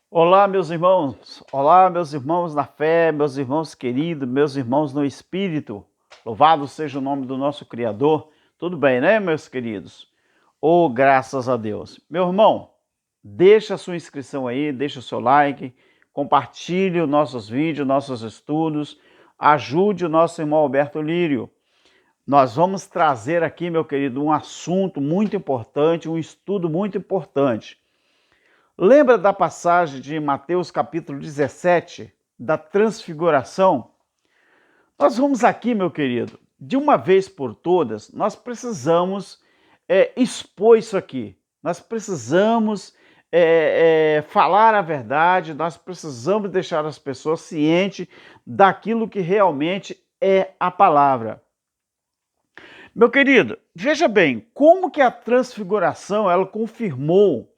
Olá, meus irmãos na fé, meus irmãos queridos, meus irmãos no Espírito. Louvado seja o nome do nosso Criador. Tudo bem, né, meus queridos? Oh, graças a Deus. Meu irmão, deixa a sua inscrição aí, deixa o seu like, compartilhe os nossos vídeos, nossos estudos, ajude o nosso irmão Alberto Lírio. Nós vamos trazer aqui, meu querido, um assunto muito importante, um estudo muito importante. Lembra da passagem de Mateus capítulo 17, da transfiguração? Nós vamos aqui, meu querido, de uma vez por todas, nós precisamos expor isso aqui. Nós precisamos falar a verdade, nós precisamos deixar as pessoas cientes daquilo que realmente é a palavra. Meu querido, veja bem, como que a transfiguração ela confirmou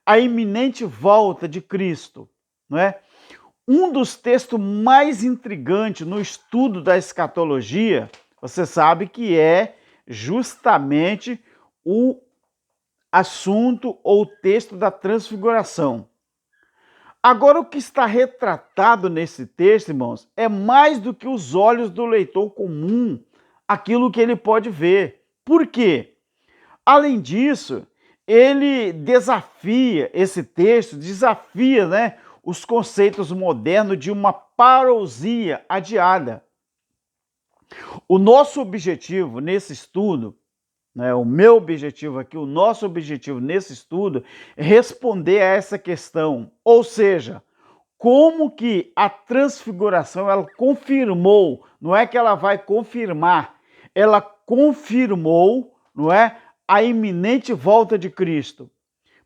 a iminente volta de Cristo, não é? Um dos textos mais intrigantes no estudo da escatologia, você sabe que é justamente o assunto ou texto da transfiguração. Agora, o que está retratado nesse texto, irmãos, é mais do que os olhos do leitor comum, aquilo que ele pode ver. Por quê? Além disso, ele desafia, esse texto desafia, né, os conceitos modernos de uma parousia adiada. O nosso objetivo nesse estudo, né, o meu objetivo aqui, o nosso objetivo nesse estudo é responder a essa questão, ou seja, como que a transfiguração ela confirmou, não é que ela vai confirmar, ela confirmou, não é, a iminente volta de Cristo.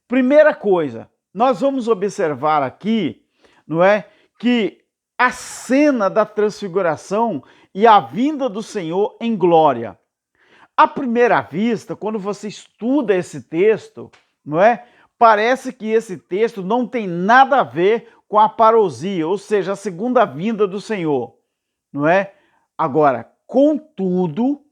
Primeira coisa, nós vamos observar aqui, não é, que a cena da transfiguração e a vinda do Senhor em glória. À primeira vista, quando você estuda esse texto, não é, parece que esse texto não tem nada a ver com a parousia, ou seja, a segunda vinda do Senhor, não é? Agora, contudo,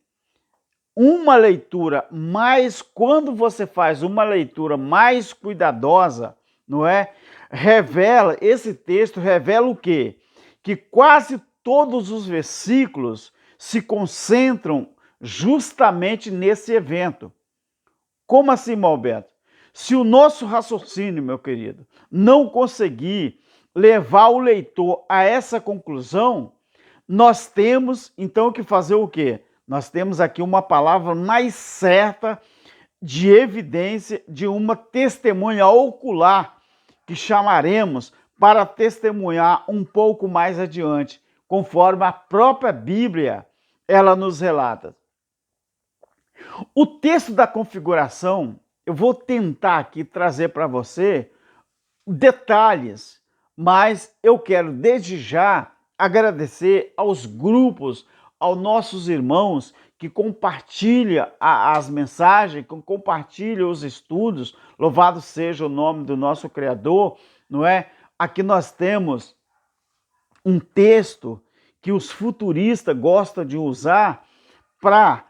uma leitura mais, quando você faz uma leitura mais cuidadosa, não é? Revela, esse texto revela o quê? Que quase todos os versículos se concentram justamente nesse evento. Como assim, Malberto? Se o nosso raciocínio, meu querido, não conseguir levar o leitor a essa conclusão, nós temos então que fazer o quê? Nós temos aqui uma palavra mais certa de evidência de uma testemunha ocular que chamaremos para testemunhar um pouco mais adiante, conforme a própria Bíblia ela nos relata. O texto da configuração, eu vou tentar aqui trazer para você detalhes, mas eu quero desde já agradecer aos grupos, aos nossos irmãos que compartilham as mensagens, que compartilham os estudos. Louvado seja o nome do nosso Criador, não é? Aqui nós temos um texto que os futuristas gostam de usar para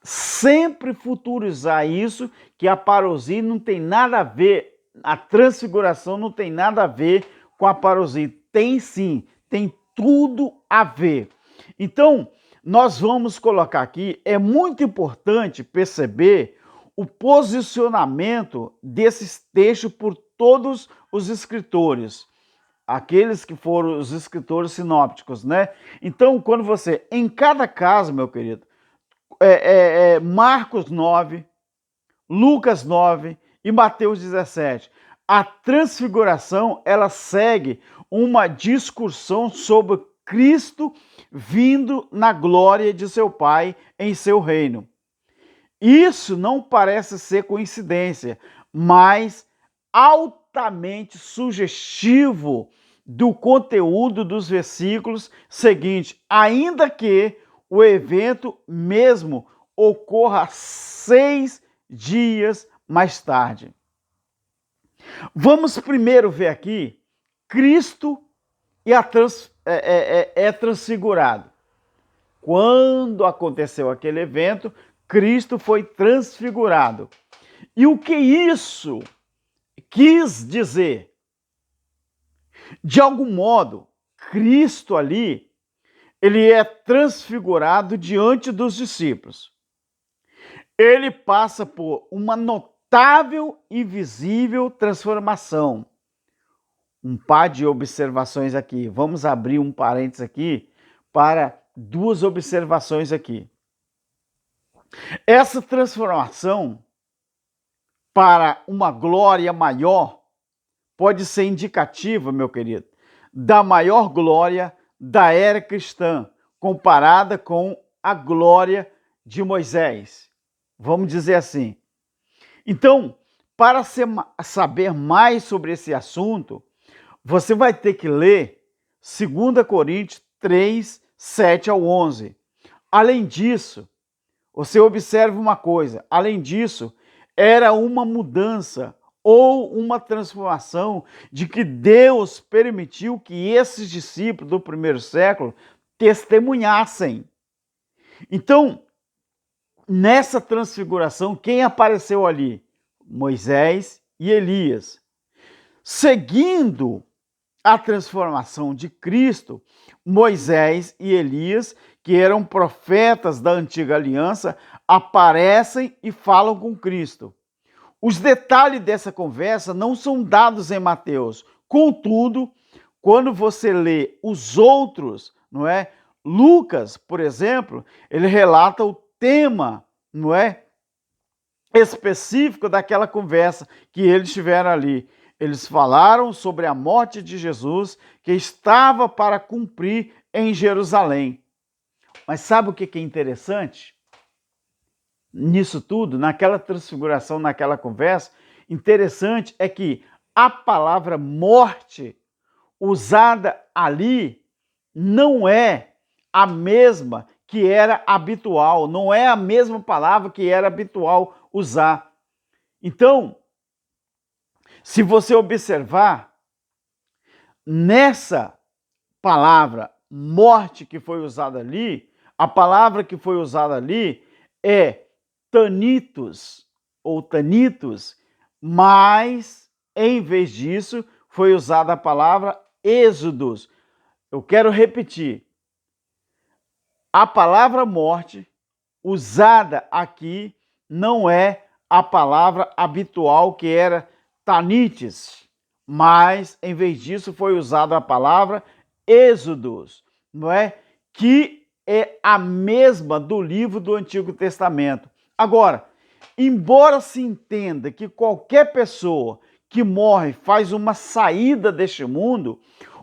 sempre futurizar isso, que a parousia não tem nada a ver, a transfiguração não tem nada a ver com a parousia. Tem sim, tem tudo a ver. Então, nós vamos colocar aqui, é muito importante perceber o posicionamento desses textos por todos os escritores, aqueles que foram os escritores sinópticos, né? Então, quando você, em cada caso, meu querido, Marcos 9, Lucas 9 e Mateus 17. A transfiguração, ela segue uma discussão sobre Cristo vindo na glória de seu Pai em seu reino. Isso não parece ser coincidência, mas altamente sugestivo do conteúdo dos versículos seguintes, ainda que o evento mesmo ocorra 6 dias mais tarde. Vamos primeiro ver aqui, Cristo é transfigurado. Quando aconteceu aquele evento, Cristo foi transfigurado. E o que isso quis dizer, de algum modo, Cristo ali, ele é transfigurado diante dos discípulos. Ele passa por uma notável e visível transformação. Um par de observações aqui. Vamos abrir um parênteses aqui para duas observações aqui. Essa transformação para uma glória maior pode ser indicativa, meu querido, da maior glória da era cristã, comparada com a glória de Moisés. Vamos dizer assim. Então, para saber mais sobre esse assunto, você vai ter que ler 2 Coríntios 3, 7 ao 11. Além disso, você observa uma coisa, além disso, era uma mudança ou uma transformação de que Deus permitiu que esses discípulos do primeiro século testemunhassem. Então, nessa transfiguração, quem apareceu ali? Moisés e Elias. Seguindo a transformação de Cristo, Moisés e Elias, que eram profetas da antiga aliança, aparecem e falam com Cristo. Os detalhes dessa conversa não são dados em Mateus. Contudo, quando você lê os outros, não é? Lucas, por exemplo, ele relata o tema, não é? Específico daquela conversa que eles tiveram ali. Eles falaram sobre a morte de Jesus que estava para cumprir em Jerusalém. Mas sabe o que é interessante? Nisso tudo, naquela transfiguração, naquela conversa, interessante é que a palavra morte usada ali não é a mesma que era habitual, não é a mesma palavra que era habitual usar. Então, se você observar, nessa palavra morte que foi usada ali, a palavra que foi usada ali é tanitos ou tanitos, mas em vez disso foi usada a palavra êxodos. Eu quero repetir. A palavra morte usada aqui não é a palavra habitual que era tanites, mas em vez disso foi usada a palavra êxodos, não é? Que é a mesma do livro do Antigo Testamento. Agora, embora se entenda que qualquer pessoa que morre faz uma saída deste mundo,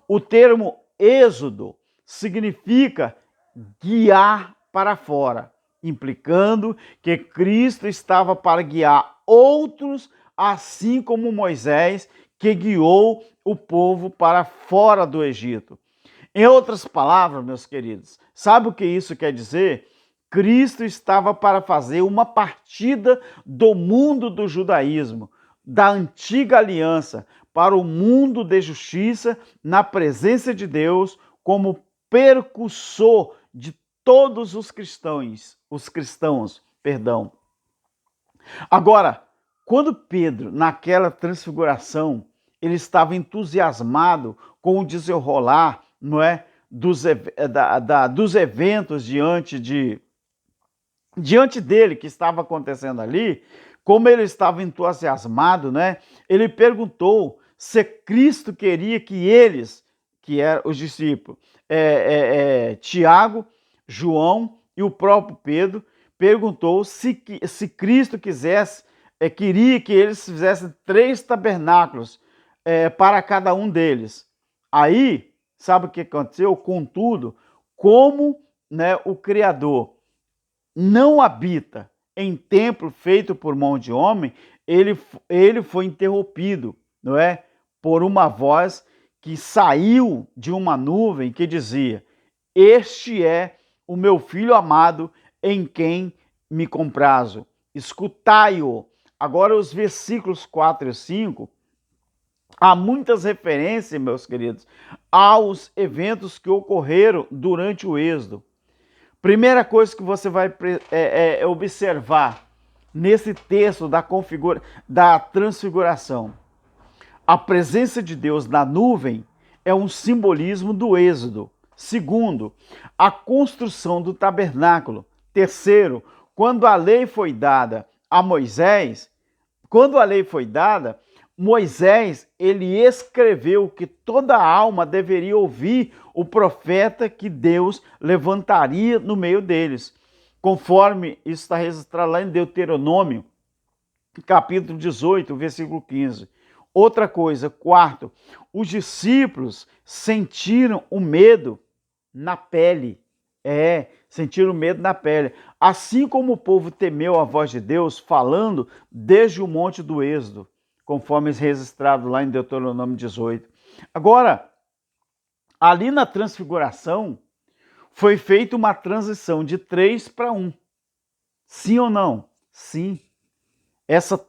o termo êxodo significa guiar para fora, implicando que Cristo estava para guiar outros, assim como Moisés, que guiou o povo para fora do Egito. Em outras palavras, meus queridos, sabe o que isso quer dizer? Cristo estava para fazer uma partida do mundo do judaísmo, da antiga aliança, para o mundo de justiça, na presença de Deus, como percussor de todos os cristãos, Agora, quando Pedro, naquela transfiguração, ele estava entusiasmado com o desenrolar, não é, dos eventos diante dele que estava acontecendo ali, como ele estava entusiasmado, né? Ele perguntou se Cristo queria que eles, que eram os discípulos, Tiago, João e o próprio Pedro, perguntou se Cristo queria que eles fizessem 3 tabernáculos para cada um deles. Aí, sabe o que aconteceu? Contudo, como, né, o Criador não habita em templo feito por mão de homem, ele foi interrompido, não é? Por uma voz que saiu de uma nuvem que dizia: "Este é o meu filho amado, em quem me comprazo. Escutai-o." Agora, os versículos 4 e 5, há muitas referências, meus queridos, aos eventos que ocorreram durante o Êxodo. Primeira coisa que você vai observar nesse texto da transfiguração. A presença de Deus na nuvem é um simbolismo do êxodo. Segundo, a construção do tabernáculo. Terceiro, quando a lei foi dada a Moisés, Moisés, ele escreveu que toda alma deveria ouvir o profeta que Deus levantaria no meio deles, conforme isso está registrado lá em Deuteronômio, capítulo 18, versículo 15. Outra coisa, quarto, os discípulos sentiram o medo na pele. Sentiram medo na pele. Assim como o povo temeu a voz de Deus, falando desde o monte do Êxodo, conforme registrado lá em Deuteronômio 18. Agora, ali na transfiguração, foi feita uma transição de 3 para 1. Sim ou não? Sim. Essa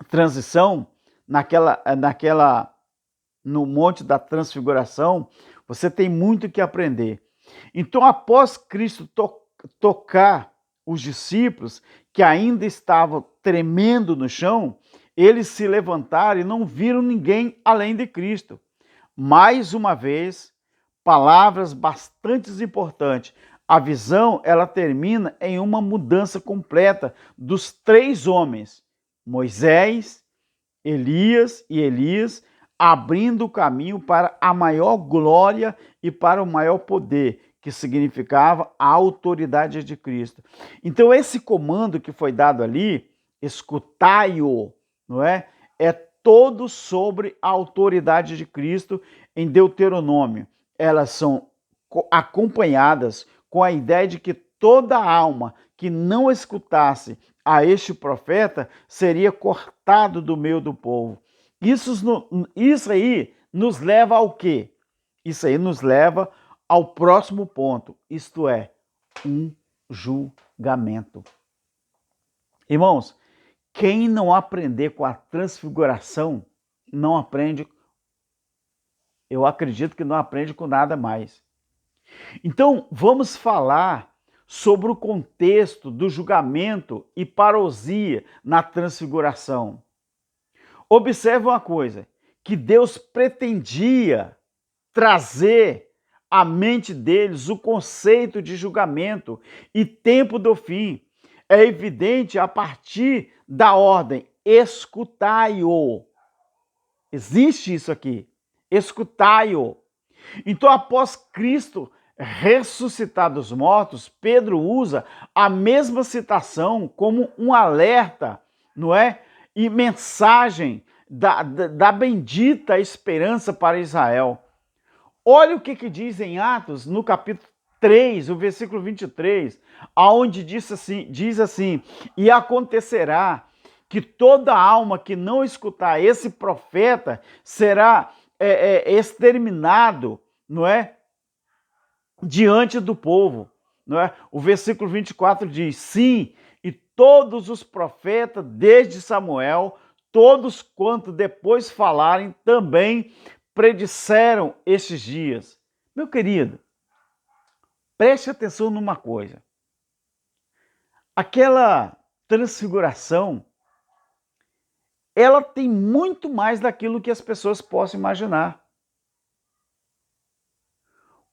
transição no Monte da Transfiguração, você tem muito que aprender. Então, após Cristo tocar os discípulos, que ainda estavam tremendo no chão, eles se levantaram e não viram ninguém além de Cristo. Mais uma vez, palavras bastante importantes. A visão, ela termina em uma mudança completa dos 3 homens, Moisés, Elias, abrindo o caminho para a maior glória e para o maior poder, que significava a autoridade de Cristo. Então, esse comando que foi dado ali, escutai-o, não é? É todo sobre a autoridade de Cristo em Deuteronômio. Elas são acompanhadas com a ideia de que toda alma que não escutasse a este profeta seria cortado do meio do povo. Isso aí nos leva ao quê? Isso aí nos leva ao próximo ponto, isto é, um julgamento. Irmãos, quem não aprender com a transfiguração, não aprende, eu acredito que não aprende com nada mais. Então, vamos falar sobre o contexto do julgamento e parousia na transfiguração. Observe uma coisa, que Deus pretendia trazer à mente deles o conceito de julgamento e tempo do fim. É evidente a partir da ordem, escutai-o. Existe isso aqui, escutai-o. Então, após Cristo ressuscitar dos mortos, Pedro usa a mesma citação como um alerta, não é? E mensagem da bendita esperança para Israel. Olha o que diz em Atos, no capítulo 3, o versículo 23, aonde diz assim, e acontecerá que toda alma que não escutar esse profeta será exterminado, não é? Diante do povo, não é? O versículo 24 diz, sim, e todos os profetas, desde Samuel, todos quanto depois falarem, também predisseram estes dias. Meu querido, preste atenção numa coisa. Aquela transfiguração, ela tem muito mais daquilo que as pessoas possam imaginar.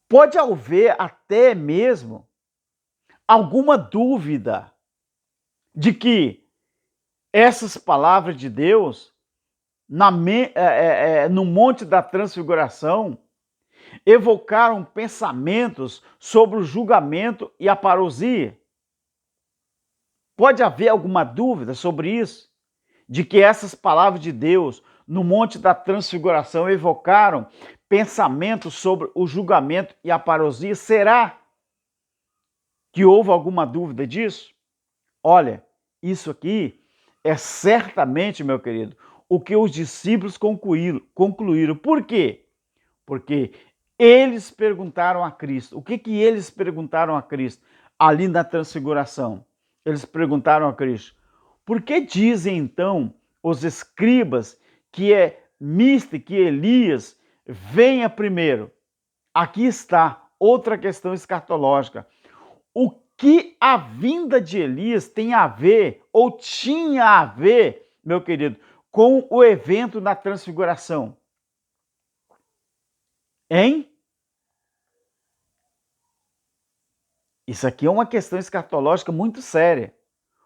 Pode haver até mesmo alguma dúvida de que essas palavras de Deus no Monte da Transfiguração evocaram pensamentos sobre o julgamento e a parousia. Pode haver alguma dúvida sobre isso? De que essas palavras de Deus no Monte da Transfiguração evocaram pensamentos sobre o julgamento e a parousia? Será que houve alguma dúvida disso? Olha, isso aqui é certamente, meu querido, o que os discípulos concluíram. Por quê? Porque eles perguntaram a Cristo. O que eles perguntaram a Cristo ali na transfiguração? Eles perguntaram a Cristo, por que dizem então os escribas que é misto, que Elias venha primeiro? Aqui está outra questão escatológica. O que a vinda de Elias tem a ver, ou tinha a ver, meu querido, com o evento da transfiguração? Hein? Isso aqui é uma questão escatológica muito séria.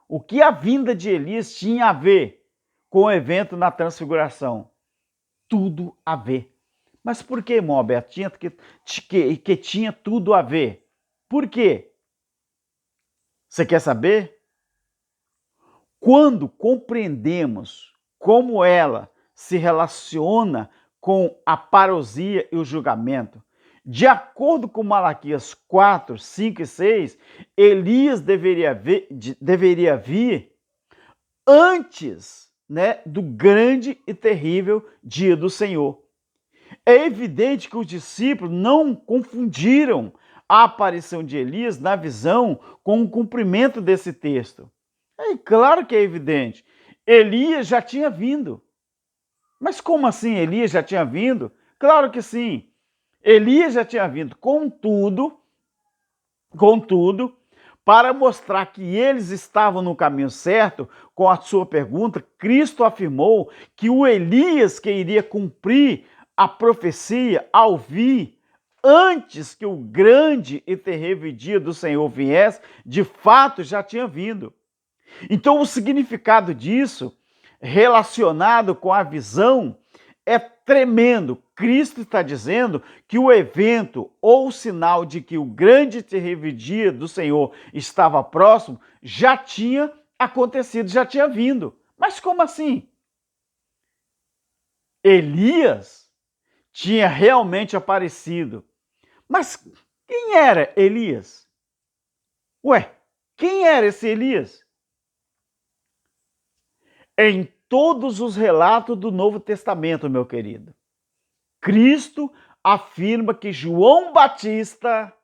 O que a vinda de Elias tinha a ver com o evento na transfiguração? Tudo a ver. Mas por que, irmão Alberto? Que tinha tudo a ver. Por quê? Você quer saber? Quando compreendemos como ela se relaciona com a parousia e o julgamento, de acordo com Malaquias 4, 5 e 6, Elias deveria vir antes, né, do grande e terrível dia do Senhor. É evidente que os discípulos não confundiram a aparição de Elias na visão com o cumprimento desse texto. É claro que é evidente. Elias já tinha vindo. Mas como assim Elias já tinha vindo? Claro que sim. Elias já tinha vindo. Contudo, para mostrar que eles estavam no caminho certo, com a sua pergunta, Cristo afirmou que o Elias que iria cumprir a profecia ao vir, antes que o grande e terrível dia do Senhor viesse, de fato já tinha vindo. Então o significado disso, relacionado com a visão, é tremendo. Cristo está dizendo que o evento ou o sinal de que o grande e terrível dia do Senhor estava próximo já tinha acontecido, já tinha vindo. Mas como assim? Elias tinha realmente aparecido. Mas quem era Elias? Ué, quem era esse Elias? Em todos os relatos do Novo Testamento, meu querido, Cristo afirma que João Batista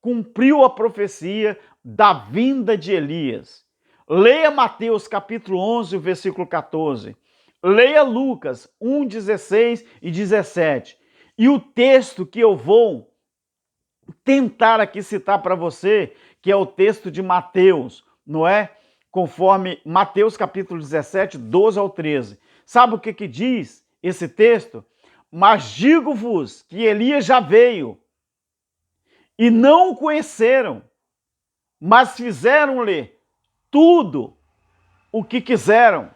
cumpriu a profecia da vinda de Elias. Leia Mateus capítulo 11, versículo 14. Leia Lucas 1, 16 e 17. E o texto que eu vou tentar aqui citar para você, que é o texto de Mateus, não é? Conforme Mateus capítulo 17, 12 ao 13. Sabe o que diz esse texto? Mas digo-vos que Elias já veio, e não o conheceram, mas fizeram-lhe tudo o que quiseram.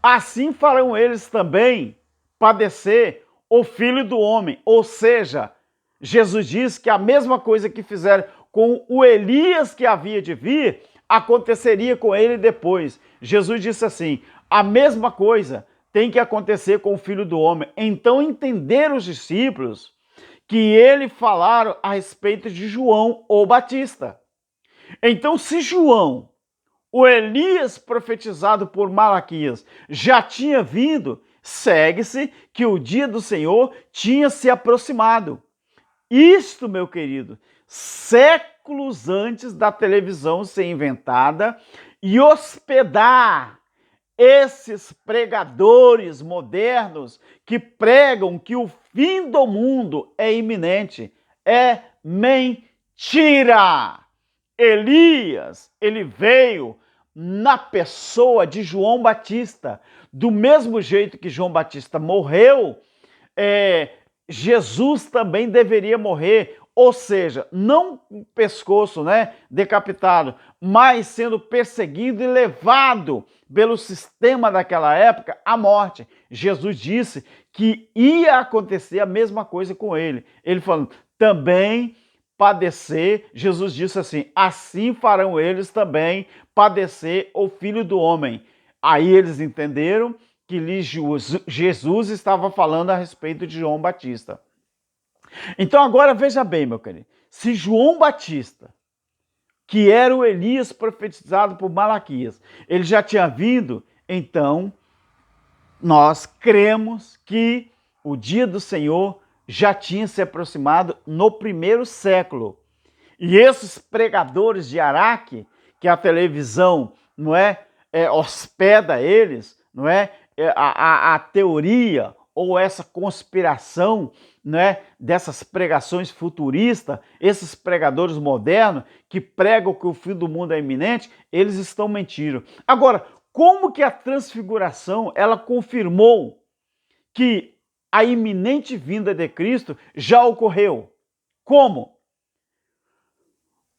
Assim farão eles também padecer o Filho do Homem. Ou seja, Jesus diz que a mesma coisa que fizeram com o Elias que havia de vir, aconteceria com ele depois. Jesus disse assim, a mesma coisa tem que acontecer com o Filho do Homem. Então entenderam os discípulos que ele falaram a respeito de João o Batista. Então se João, o Elias profetizado por Malaquias, já tinha vindo, segue-se que o dia do Senhor tinha se aproximado. Isto, meu querido, séculos antes da televisão ser inventada e hospedar esses pregadores modernos que pregam que o fim do mundo é iminente. É mentira! Elias, ele veio na pessoa de João Batista. Do mesmo jeito que João Batista morreu, Jesus também deveria morrer, ou seja, não com o pescoço, né, decapitado, mas sendo perseguido e levado pelo sistema daquela época à morte. Jesus disse que ia acontecer a mesma coisa com ele. Ele falando, também padecer, Jesus disse assim farão eles também padecer o Filho do Homem. Aí eles entenderam que Jesus estava falando a respeito de João Batista. Então agora veja bem, meu querido, se João Batista, que era o Elias profetizado por Malaquias, ele já tinha vindo, então nós cremos que o dia do Senhor já tinha se aproximado no primeiro século. E esses pregadores de Araque, que a televisão hospeda eles, não é? A teoria ou essa conspiração, né, dessas pregações futuristas, esses pregadores modernos que pregam que o fim do mundo é iminente, eles estão mentindo. Agora, como que a transfiguração ela confirmou que a iminente vinda de Cristo já ocorreu? Como?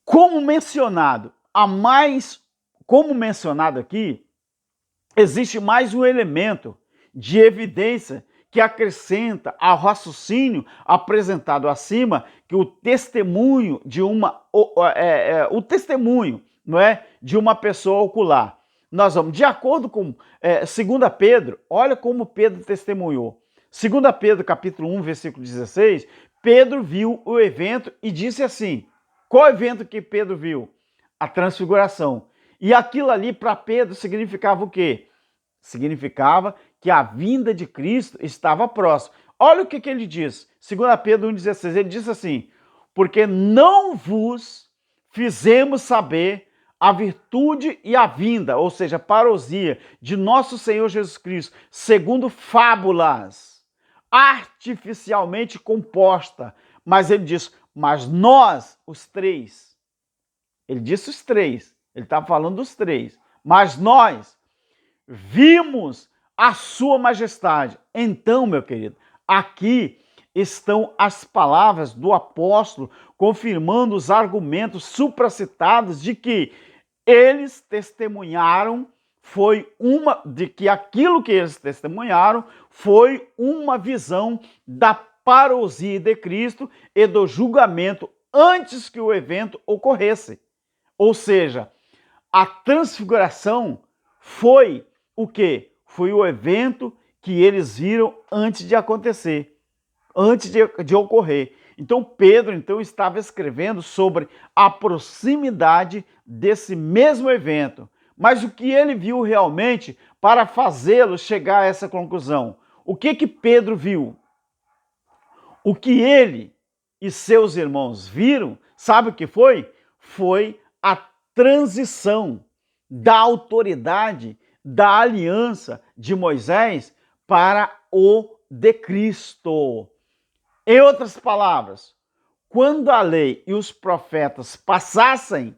Como mencionado aqui, existe mais um elemento de evidência que acrescenta ao raciocínio apresentado acima, que o testemunho de o testemunho, não é, de uma pessoa ocular. Nós vamos, de acordo com 2 Pedro, olha como Pedro testemunhou. 2 Pedro, capítulo 1, versículo 16, Pedro viu o evento e disse assim: qual evento que Pedro viu? A transfiguração. E aquilo ali para Pedro significava o quê? Significava que a vinda de Cristo estava próxima. Olha o que ele diz, 2 Pedro 1,16, ele diz assim: porque não vos fizemos saber a virtude e a vinda, ou seja, a parousia de nosso Senhor Jesus Cristo, segundo fábulas, artificialmente composta. Mas ele diz, mas nós, os três, ele disse os três, ele está falando dos três, mas nós vimos a sua majestade. Então, meu querido, aqui estão as palavras do apóstolo confirmando os argumentos supracitados de que eles testemunharam de que aquilo que eles testemunharam foi uma visão da parousia de Cristo e do julgamento antes que o evento ocorresse. Ou seja, a transfiguração foi o quê? Foi o evento que eles viram antes de acontecer, antes de ocorrer. Então Pedro estava escrevendo sobre a proximidade desse mesmo evento. Mas o que ele viu realmente para fazê-lo chegar a essa conclusão? O que Pedro viu? O que ele e seus irmãos viram, sabe o que foi? Foi a transição da autoridade, da aliança de Moisés para o de Cristo. Em outras palavras, quando a lei e os profetas passassem,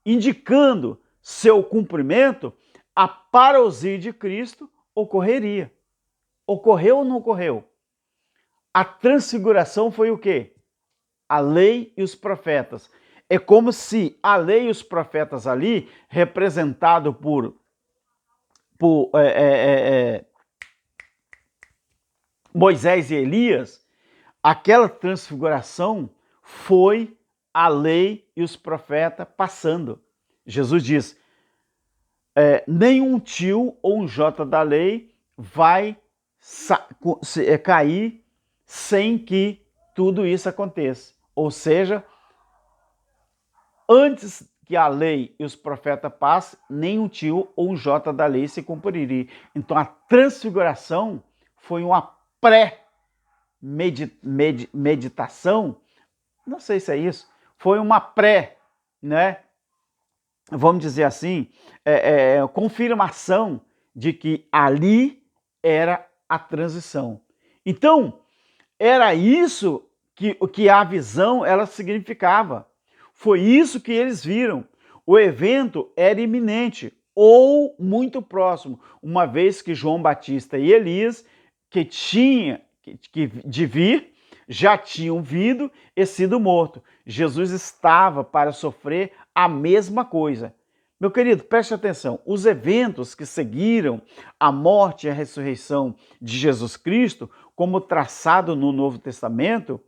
indicando seu cumprimento, a parousia de Cristo ocorreria. Ocorreu ou não ocorreu? A transfiguração foi o quê? A lei e os profetas. É como se a lei e os profetas ali, representado por Moisés e Elias, aquela transfiguração foi a lei e os profetas passando. Jesus diz, nenhum tio ou um jota da lei vai cair sem que tudo isso aconteça. Ou seja, antes que a lei e os profetas passem, nenhum tio ou um jota da lei se cumpriria. Então a transfiguração foi uma pré-meditação, não sei se é isso, foi uma vamos dizer assim, confirmação de que ali era a transição. Então, era isso que a visão ela significava. Foi isso que eles viram. O evento era iminente ou muito próximo, uma vez que João Batista e Elias, que de vir, já tinham vindo e sido morto. Jesus estava para sofrer a mesma coisa. Meu querido, preste atenção, os eventos que seguiram a morte e a ressurreição de Jesus Cristo, como traçado no Novo Testamento,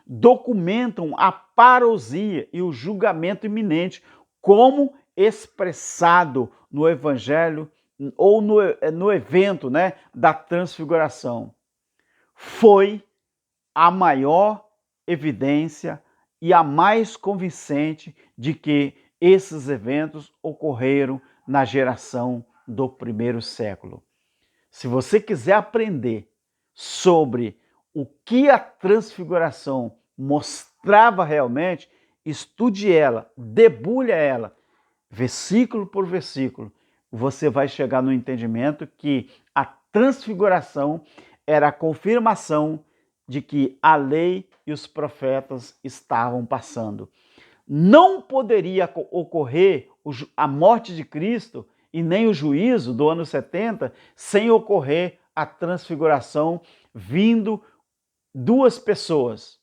documentam a parousia e o julgamento iminente, como expressado no Evangelho ou no evento da transfiguração. Foi a maior evidência e a mais convincente de que esses eventos ocorreram na geração do primeiro século. Se você quiser aprender sobre o que a transfiguração mostrava realmente, estude ela, debulhe ela, versículo por versículo. Você vai chegar no entendimento que a transfiguração era a confirmação de que a lei e os profetas estavam passando. Não poderia ocorrer a morte de Cristo e nem o juízo do ano 70 sem ocorrer a transfiguração, vindo duas pessoas,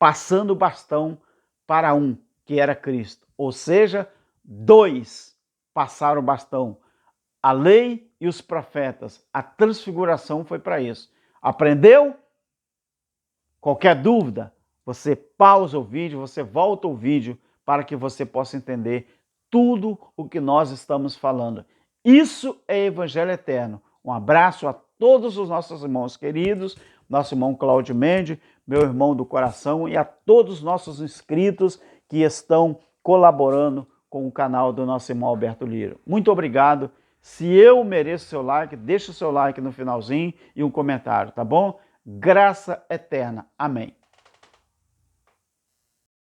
passando o bastão para um, que era Cristo. Ou seja, dois passaram o bastão. A lei e os profetas. A transfiguração foi para isso. Aprendeu? Qualquer dúvida, você pausa o vídeo, você volta o vídeo para que você possa entender tudo o que nós estamos falando. Isso é Evangelho Eterno. Um abraço a todos os nossos irmãos queridos, nosso irmão Cláudio Mendes, meu irmão do coração, e a todos os nossos inscritos que estão colaborando com o canal do nosso irmão Alberto Lira. Muito obrigado. Se eu mereço seu like, deixa o seu like no finalzinho e um comentário, tá bom? Graça eterna. Amém.